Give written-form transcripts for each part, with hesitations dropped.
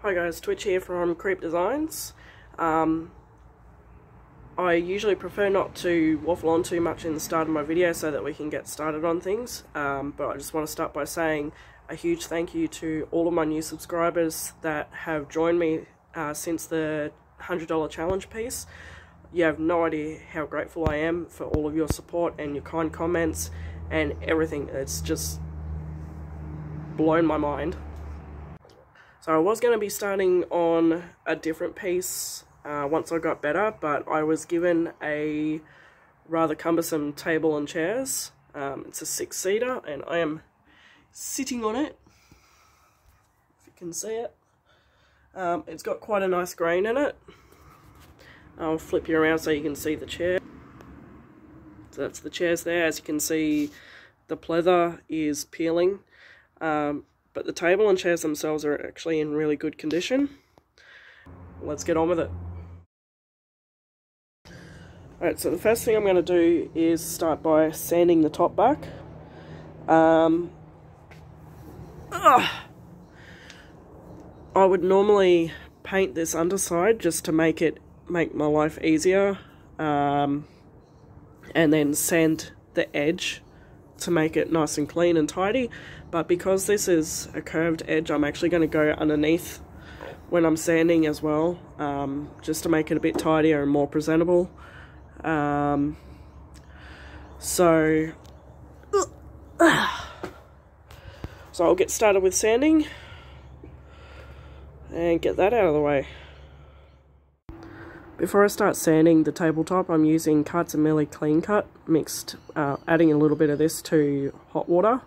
Hi guys, Twitch here from Creep Designs. I usually prefer not to waffle on too much in the start of my video so that we can get started on things, but I just want to start by saying a huge thank you to all of my new subscribers that have joined me since the $100 challenge piece. You have no idea how grateful I am for all of your support and your kind comments and everything. It's just blown my mind. So I was going to be starting on a different piece once I got better, but I was given a rather cumbersome table and chairs. It's a 6-seater and I am sitting on it, if you can see it. It's got quite a nice grain in it. I'll flip you around so you can see the chair. So that's the chairs there. As you can see, the pleather is peeling. But the table and chairs themselves are actually in really good condition. Let's get on with it. Alright, so the first thing I'm going to do is start by sanding the top back. I would normally paint this underside just to make my life easier, and then sand the edge to make it nice and clean and tidy, but because this is a curved edge, I'm actually going to go underneath when I'm sanding as well, just to make it a bit tidier and more presentable. So I'll get started with sanding and get that out of the way. Before I start sanding the tabletop, I'm using Millie Clean Cut mixed, adding a little bit of this to hot water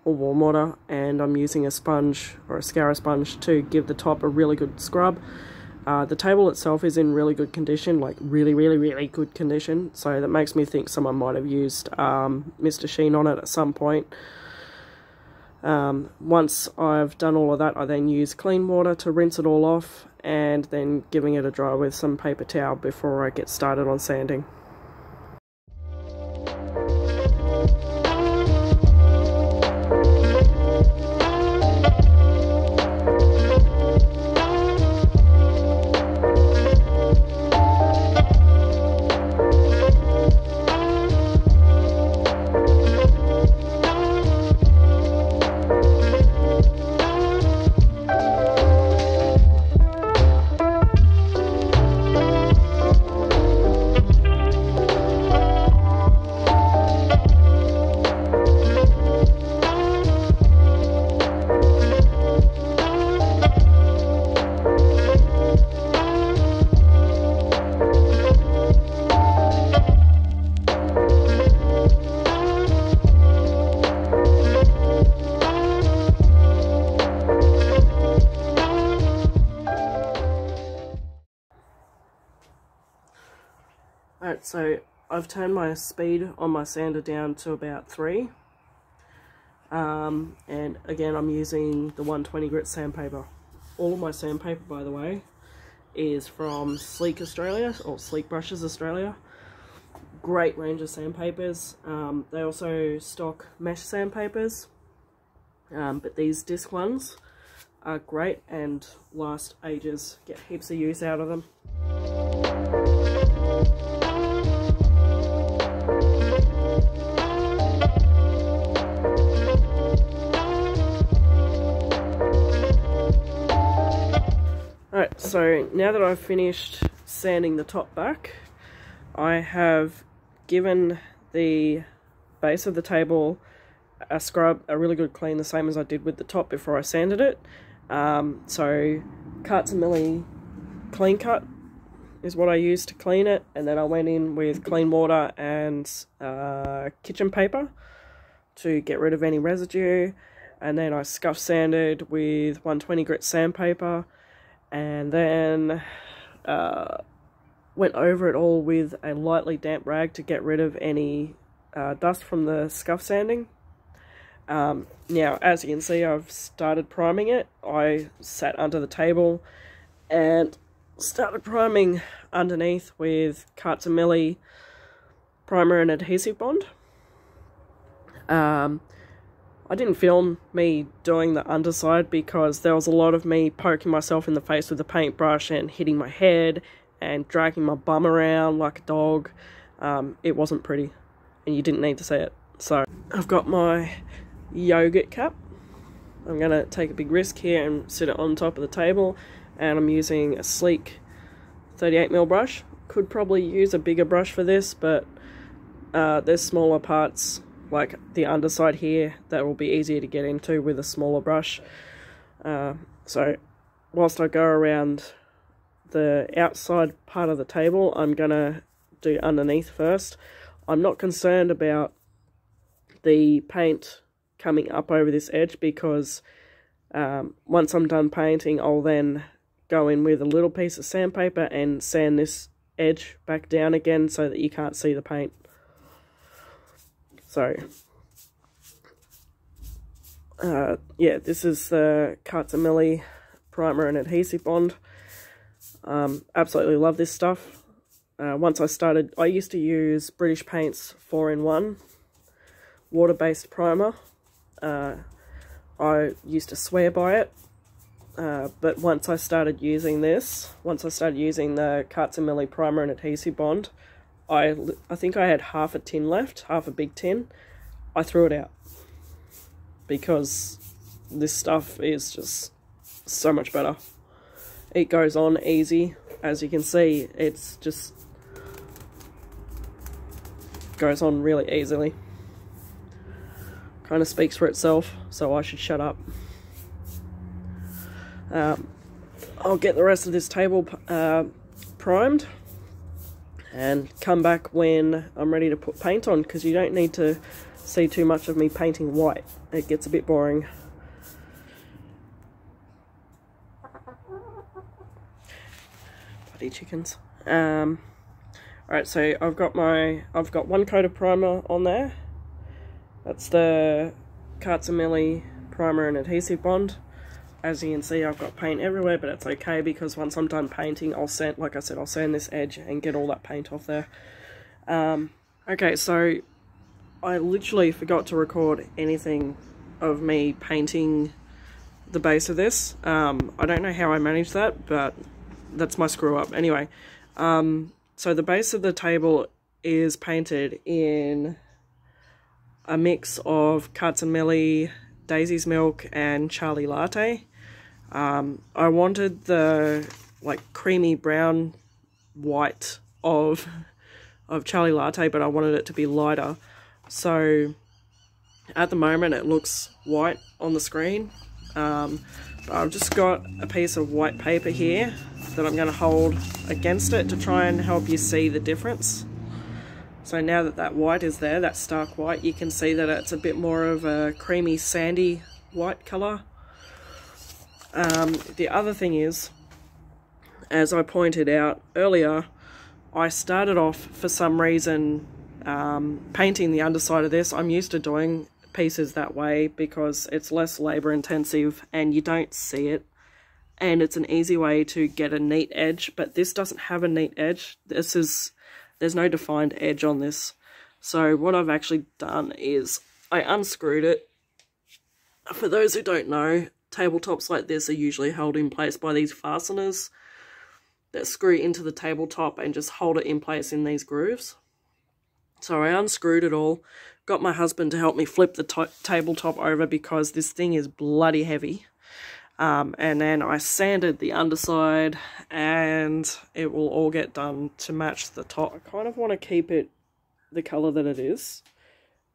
or warm water, and I'm using a sponge or a scour sponge to give the top a really good scrub. The table itself is in really good condition, like really good condition, so that makes me think someone might have used Mr. Sheen on it at some point. Once I've done all of that, I then use clean water to rinse it all off, and then giving it a dry with some paper towel before I get started on sanding. Alright, so I've turned my speed on my sander down to about 3. And again, I'm using the 120 grit sandpaper. All of my sandpaper, by the way, is from Sleek Australia, or Sleek Brushes Australia. Great range of sandpapers. They also stock mesh sandpapers, but these disc ones are great and last ages. Get heaps of use out of them. Alright, so now that I've finished sanding the top back, I have given the base of the table a scrub, a really good clean, the same as I did with the top before I sanded it. So Millie Clean Cut is what I used to clean it, and then I went in with clean water and kitchen paper to get rid of any residue, and then I scuff sanded with 120 grit sandpaper, and then went over it all with a lightly damp rag to get rid of any dust from the scuff sanding. Now, as you can see, I've started priming it. I sat under the table and started priming underneath with Millie primer and adhesive bond. I didn't film me doing the underside because there was a lot of me poking myself in the face with a paintbrush and hitting my head and dragging my bum around like a dog. It wasn't pretty and you didn't need to see it. So I've got my yogurt cup. I'm going to take a big risk here and sit it on top of the table, and I'm using a sleek 38mm brush. Could probably use a bigger brush for this, but there's smaller parts like the underside here that will be easier to get into with a smaller brush. So whilst I go around the outside part of the table, I'm gonna do underneath first. I'm not concerned about the paint coming up over this edge because once I'm done painting, I'll then go in with a little piece of sandpaper and sand this edge back down again so that you can't see the paint. So yeah, this is the Millie primer and adhesive bond. Absolutely love this stuff. Once I used to use British Paint's 4-in-1 water-based primer. I used to swear by it, but once I started using the Millie primer and adhesive bond, I think I had half a tin left, half a big tin. I threw it out because this stuff is just so much better. It goes on easy, as you can see. It's just goes on really easily. Kind of speaks for itself, so I should shut up. I'll get the rest of this table primed and come back when I'm ready to put paint on, because you don't need to see too much of me painting white. It gets a bit boring. Bloody chickens. Alright, so I've got one coat of primer on there. That's the Millie primer and adhesive bond. As you can see, I've got paint everywhere, but it's okay because once I'm done painting, I'll sand this edge and get all that paint off there. Okay, so I literally forgot to record anything of me painting the base of this. I don't know how I managed that, but that's my screw up. Anyway, so the base of the table is painted in a mix of Millie, Daisy's Milk, and Charlie Latte. I wanted the creamy brown white of Charlie Latte, but I wanted it to be lighter. So at the moment it looks white on the screen. But I've just got a piece of white paper here that I'm going to hold against it to try and help you see the difference. So now that white is there, that stark white, you can see that it's a bit more of a creamy, sandy white colour. The other thing is, as I pointed out earlier, I started off, for some reason, painting the underside of this. I'm used to doing pieces that way because it's less labour intensive and you don't see it. And it's an easy way to get a neat edge, but this doesn't have a neat edge. There's no defined edge on this. So what I've actually done is I unscrewed it. For those who don't know, tabletops like this are usually held in place by these fasteners that screw into the tabletop and just hold it in place in these grooves. So I unscrewed it all, got my husband to help me flip the tabletop over because this thing is bloody heavy. And then I sanded the underside and it will all get done to match the top. I kind of want to keep it the colour that it is.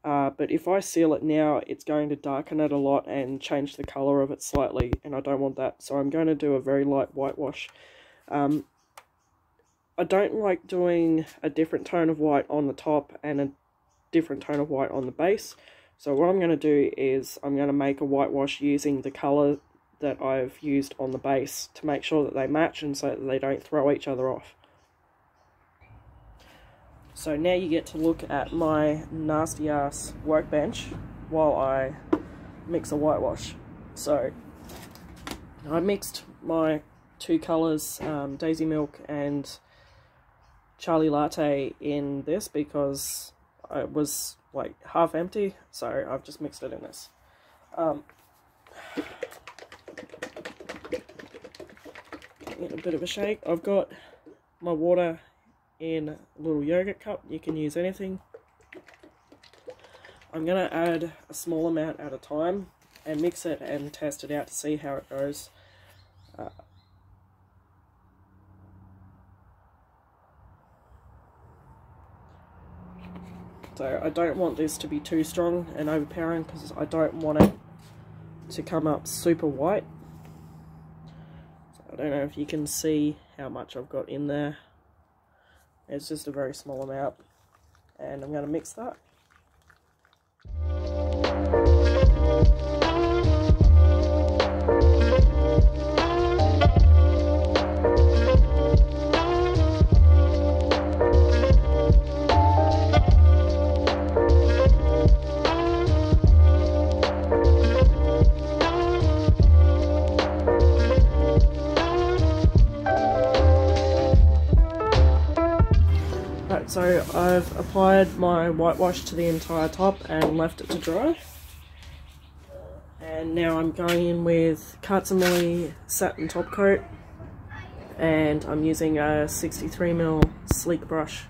But if I seal it now, it's going to darken it a lot and change the colour of it slightly, and I don't want that. So I'm going to do a very light whitewash. I don't like doing a different tone of white on the top and a different tone of white on the base. So what I'm going to do is I'm going to make a whitewash using the colour that I've used on the base to make sure that they match and so that they don't throw each other off. So now you get to look at my nasty ass workbench while I mix a whitewash. So I mixed my two colours, Daisy Milk and Charlie Latte, in this because it was like half empty, so I've just mixed it in this. Get a bit of a shake. I've got my water in a little yogurt cup. You can use anything. I'm going to add a small amount at a time and mix it and test it out to see how it goes. So I don't want this to be too strong and overpowering because I don't want it to come up super white. So I don't know if you can see how much I've got in there. It's just a very small amount, and I'm going to mix that. So I've applied my whitewash to the entire top and left it to dry. And now I'm going in with Millie Satin top coat, and I'm using a 63mm sleek brush.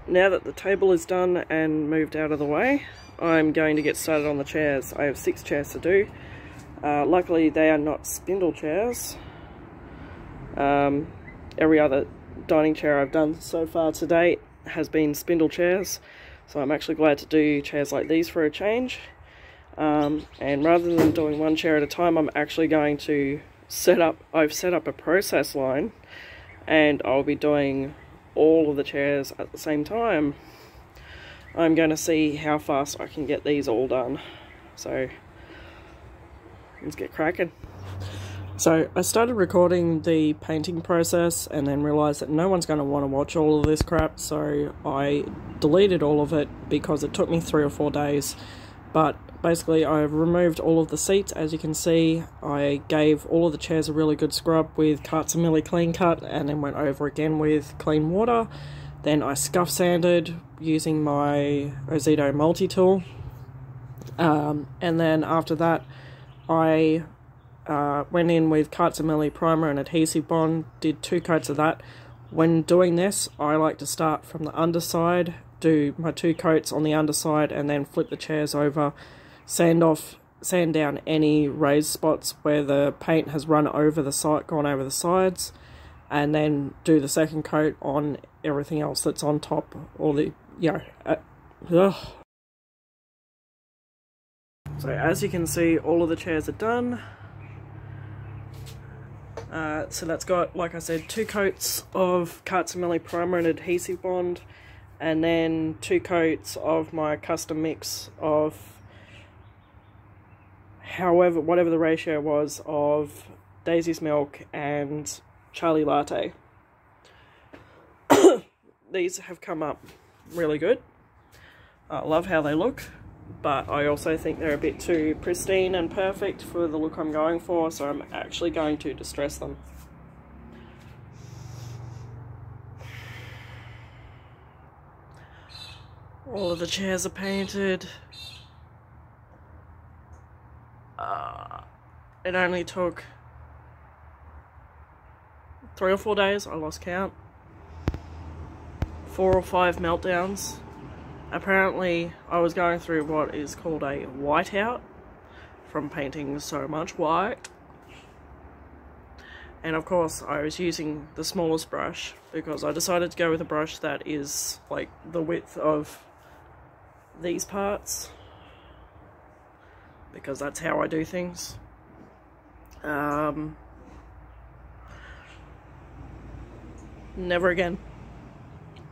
Now that the table is done and moved out of the way, I'm going to get started on the chairs. I have 6 chairs to do. Luckily they are not spindle chairs. Every other dining chair I've done so far to date has been spindle chairs, so I'm actually glad to do chairs like these for a change. And rather than doing one chair at a time, I'm actually going to I've set up a process line, and I'll be doing all of the chairs at the same time. I'm going to see how fast I can get these all done. So let's get cracking. So I started recording the painting process and then realised that no one's going to want to watch all of this crap, so I deleted all of it because it took me 3 or 4 days. But basically I've removed all of the seats. As you can see, I gave all of the chairs a really good scrub with Millie Clean Cut and then went over again with clean water. Then I scuff sanded using my Adhesive multi-tool. And then after that I went in with Millie primer and adhesive bond, did 2 coats of that. When doing this, I like to start from the underside, do my 2 coats on the underside, and then flip the chairs over, sand down any raised spots where the paint has run over the side, gone over the sides, and then do the second coat on everything else that's on top, or the, So as you can see, all of the chairs are done. So that's got, like I said, 2 coats of Millie primer and adhesive bond, and then 2 coats of my custom mix of whatever the ratio was of Daisy's Milk and Charlie Latte. These have come up really good. I love how they look, but I also think they're a bit too pristine and perfect for the look I'm going for, so I'm actually going to distress them. All of the chairs are painted. It only took 3 or 4 days, I lost count. 4 or 5 meltdowns. Apparently I was going through what is called a whiteout from painting so much white. And of course I was using the smallest brush because I decided to go with a brush that is like the width of these parts, because that's how I do things. Never again.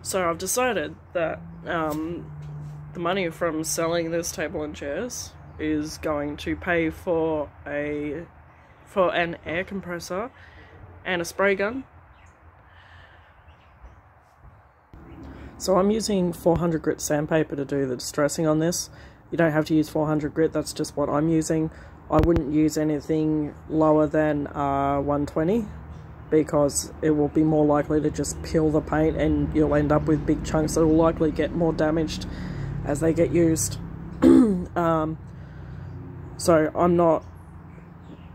So I've decided that the money from selling this table and chairs is going to pay for an air compressor and a spray gun. So I'm using 400 grit sandpaper to do the distressing on this. You don't have to use 400 grit, that's just what I'm using. I wouldn't use anything lower than 120 because it will be more likely to just peel the paint and you'll end up with big chunks that will likely get more damaged as they get used. So I'm not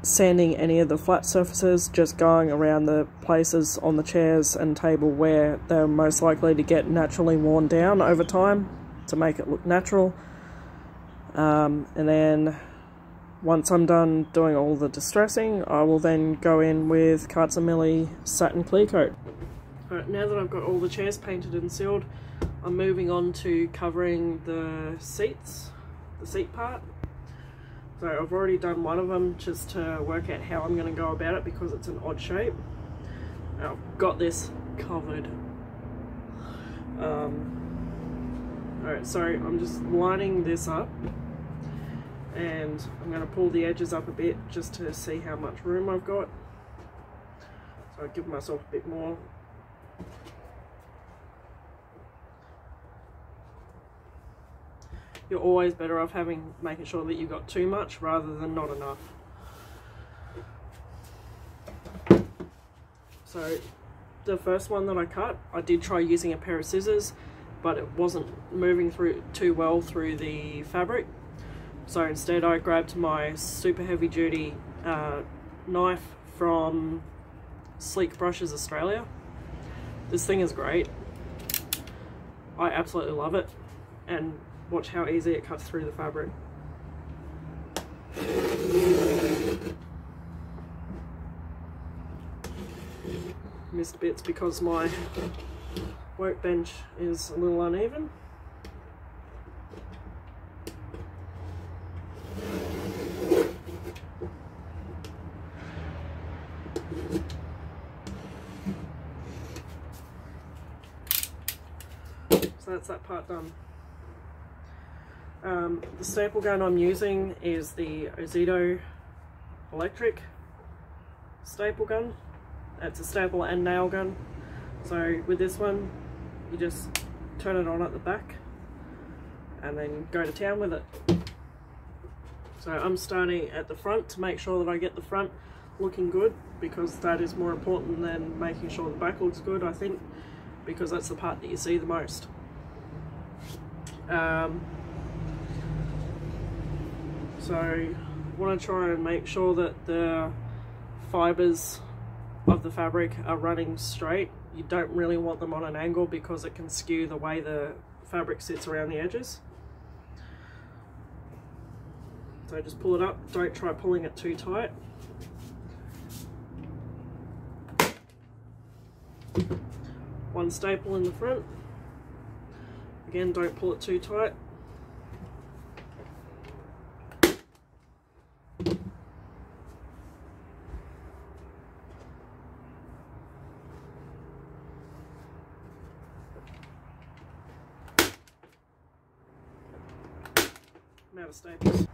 sanding any of the flat surfaces, just going around the places on the chairs and table where they're most likely to get naturally worn down over time to make it look natural. And then once I'm done doing all the distressing, I will then go in with Millie Satin Clear Coat. Alright, now that I've got all the chairs painted and sealed, I'm moving on to covering the seats, the seat part. So I've already done one of them just to work out how I'm going to go about it because it's an odd shape. I've got this covered. Alright, so I'm just lining this up and I'm going to pull the edges up a bit just to see how much room I've got. So I give myself a bit more. You're always better off making sure that you've got too much rather than not enough. So the first one that I cut, I did try using a pair of scissors, but it wasn't moving through too well through the fabric. So instead I grabbed my super heavy duty knife from Sleek Brushes Australia. This thing is great. I absolutely love it, and watch how easy it cuts through the fabric. Missed bits because my workbench is a little uneven. So that's that part done. The staple gun I'm using is the Adhesive electric staple gun. It's a staple and nail gun. So with this one, you just turn it on at the back and then go to town with it. So I'm starting at the front to make sure that I get the front looking good, because that is more important than making sure the back looks good, I think, because that's the part that you see the most. So I want to try and make sure that the fibres of the fabric are running straight. You don't really want them on an angle because it can skew the way the fabric sits around the edges. So just pull it up, don't try pulling it too tight. One staple in the front. Again, don't pull it too tight. I'm out of staples.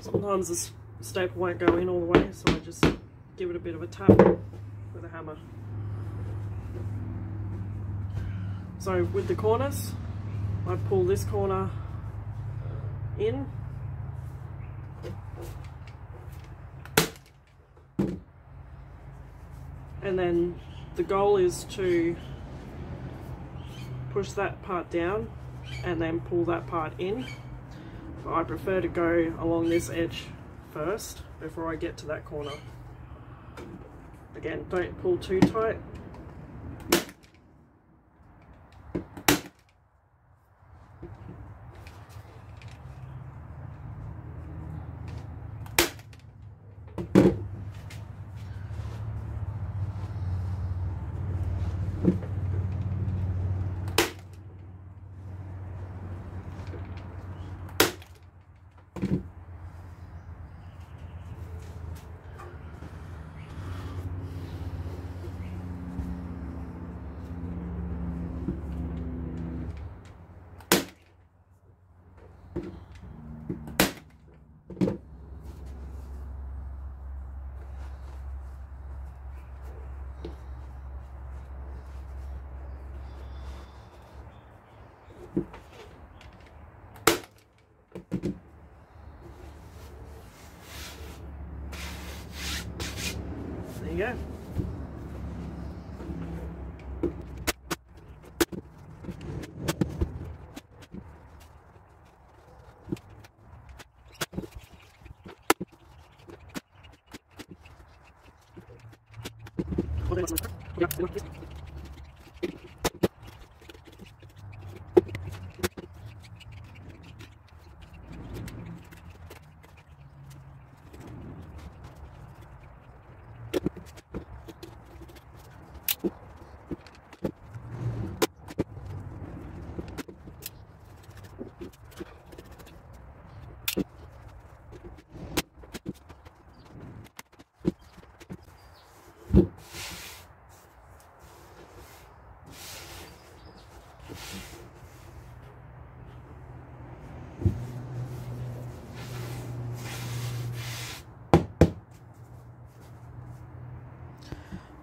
Sometimes the staple won't go in all the way, so I just give it a bit of a tap with a hammer. So with the corners, I pull this corner in, and then the goal is to push that part down and then pull that part in. But I prefer to go along this edge first before I get to that corner. Again, don't pull too tight. There you go.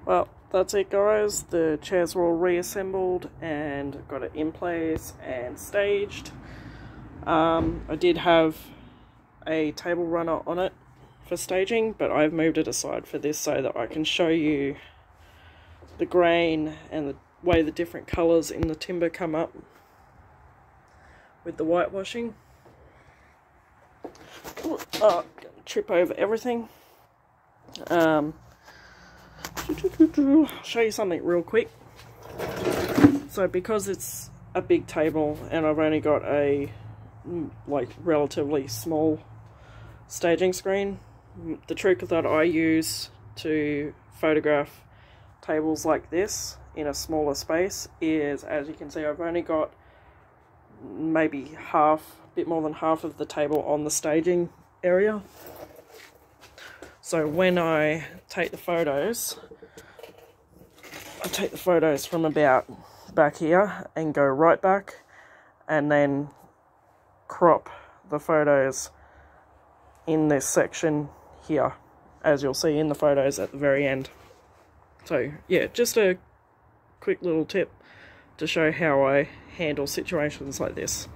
Well, that's it guys, the chairs were all reassembled and got it in place and staged. I did have a table runner on it for staging, but I've moved it aside for this so that I can show you the grain and the way the different colours in the timber come up with the whitewashing. Oh, trip over everything. I'll show you something real quick. So because it's a big table and I've only got a relatively small staging screen, the trick that I use to photograph tables like this in a smaller space is, as you can see, I've only got maybe a bit more than half of the table on the staging area. So when I take the photos, I take the photos from about back here and go right back and then crop the photos in this section here, as you'll see in the photos at the very end. So yeah, just a quick little tip to show how I handle situations like this.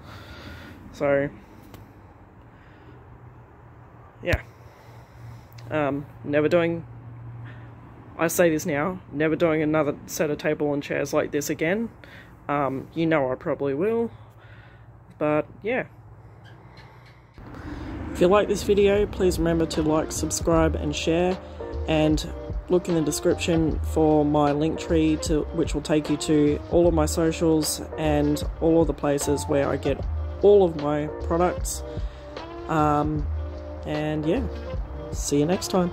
So yeah, never doing, I say this now, never doing another set of table and chairs like this again. You know I probably will, but yeah. If you like this video, please remember to like, subscribe and share, and look in the description for my link tree which will take you to all of my socials and all of the places where I get all of my products. And yeah, see you next time.